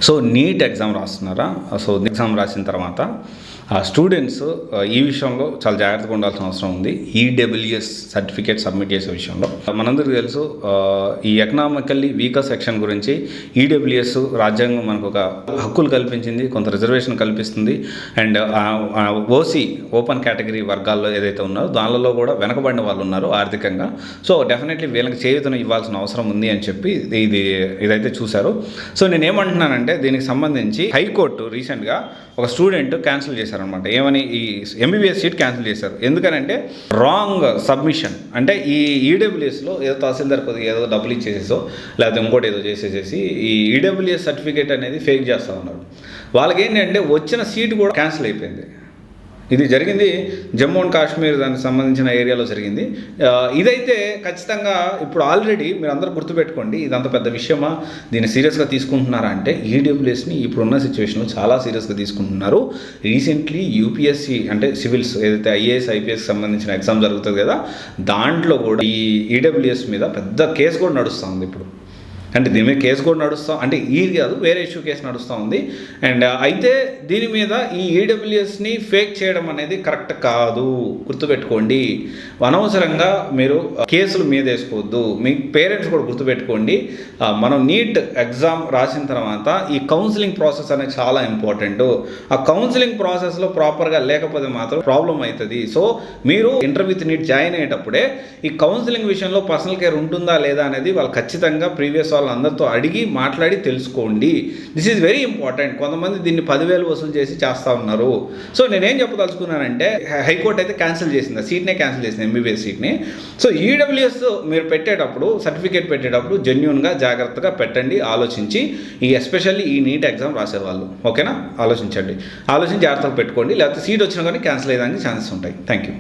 So NEET exam రాస్తున్నారా? So exam రాసిన తర్వాత స్టూడెంట్స్ ఈ విషయంలో చాలా జాగ్రత్తగా ఉండాల్సిన అవసరం ఉంది. ఈడబ్ల్యూఎస్ సర్టిఫికేట్ సబ్మిట్ చేసే విషయంలో మనందరికీ తెలుసు, ఈ ఎకనామికల్లీ వీకర్ సెక్షన్ గురించి ఈడబ్ల్యూఎస్ రాజ్యాంగం మనకు ఒక హక్కులు కల్పించింది, కొంత రిజర్వేషన్ కల్పిస్తుంది. అండ్ ఓసీ ఓపెన్ కేటగిరీ వర్గాల్లో ఏదైతే ఉన్నారో దానిలో కూడా వెనకబడిన వాళ్ళు ఉన్నారు ఆర్థికంగా. సో డెఫినెట్లీ వీళ్ళకి చేయూతను ఇవ్వాల్సిన అవసరం ఉంది అని చెప్పి ఇదైతే చూశారు. సో నేనేమంటున్నానంటే దీనికి సంబంధించి హైకోర్టు రీసెంట్గా ఒక స్టూడెంట్ క్యాన్సిల్ చేశారనమాట. ఏమని? ఈ ఎంబీబీఎస్ సీట్ క్యాన్సిల్ చేశారు. ఎందుకనంటే రాంగ్ సబ్మిషన్. అంటే ఈ ఈడబ్ల్యూఎస్లో ఏదో తహసీల్దార్ కొద్దిగా ఏదో డబ్బులు ఇచ్చేసేసో లేకపోతే ఇంకోటి ఏదో చేసేసేసి ఈ ఈడబ్ల్యూఎస్ సర్టిఫికేట్ అనేది ఫేక్ చేస్తూ ఉన్నారు. వాళ్ళకి ఏంటంటే వచ్చిన సీట్ కూడా క్యాన్సిల్ అయిపోయింది. ఇది జరిగింది జమ్మూ అండ్ కాశ్మీర్ దానికి సంబంధించిన ఏరియాలో జరిగింది. ఇదైతే ఖచ్చితంగా ఇప్పుడు ఆల్రెడీ మీరు అందరూ గుర్తుపెట్టుకోండి, ఇదంత పెద్ద విషయమా, దీన్ని సీరియస్గా తీసుకుంటున్నారా అంటే ఈడబ్ల్యూఎస్ని ఇప్పుడున్న సిచ్యువేషన్లో చాలా సీరియస్గా తీసుకుంటున్నారు. రీసెంట్లీ యూపీఎస్సీ అంటే సివిల్స్ ఏదైతే ఐఏఎస్ ఐపీఎస్ సంబంధించిన ఎగ్జామ్ జరుగుతుంది కదా, దాంట్లో కూడా ఈ ఈడబ్ల్యూఎస్ మీద పెద్ద కేసు కూడా నడుస్తూ ఉంది ఇప్పుడు. అంటే దీని మీద కేసు కూడా నడుస్తాం, అంటే ఈ కాదు వేరే ఇష్యూ కేసు నడుస్తూ ఉంది. అండ్ అయితే దీని మీద ఈ ఈడబ్ల్యూఎస్ని ఫేక్ చేయడం అనేది కరెక్ట్ కాదు, గుర్తుపెట్టుకోండి. అనవసరంగా మీరు కేసులు మీద వేసుకోవద్దు. మీ పేరెంట్స్ కూడా గుర్తుపెట్టుకోండి. మనం నీట్ ఎగ్జామ్ రాసిన తర్వాత ఈ కౌన్సిలింగ్ ప్రాసెస్ అనేది చాలా ఇంపార్టెంట్. ఆ కౌన్సిలింగ్ ప్రాసెస్లో ప్రాపర్గా లేకపోతే మాత్రం ప్రాబ్లం అవుతుంది. సో మీరు ఇంటర్వ్యూ విత్ నీట్ జాయిన్ అయ్యేటప్పుడే ఈ కౌన్సిలింగ్ విషయంలో పర్సనల్ కేర్ ఉంటుందా లేదా అనేది వాళ్ళు ఖచ్చితంగా ప్రీవియస్ అందరితో అడిగి మాట్లాడి తెలుసుకోండి. This is very important. కొంతమంది దీన్ని 10,000 వసూలు చేసి చేస్తూ ఉన్నారు. సో నేనేం చెప్పదలుచుకున్నానంటే హైకోర్టు అయితే క్యాన్సిల్ చేసింది, ఆ సీట్నే క్యాన్సిల్ చేసింది, ఎంబీబీఎస్ సీట్ని. సో ఈడబ్ల్యూఎస్ మీరు పెట్టేటప్పుడు సర్టిఫికేట్ పెట్టేటప్పుడు జెన్యూన్గా జాగ్రత్తగా పెట్టండి, ఆలోచించి. ఎస్పెషల్లీ ఈ నీట్ ఎగ్జామ్ రాసేవాళ్ళు ఓకేనా, ఆలోచించండి, ఆలోచించి జాగ్రత్తగా పెట్టుకోండి. లేకపోతే సీట్ వచ్చినా కానీ క్యాన్సిల్ అయ్యేదానికి ఛాన్సెస్ ఉంటాయి. Thank you.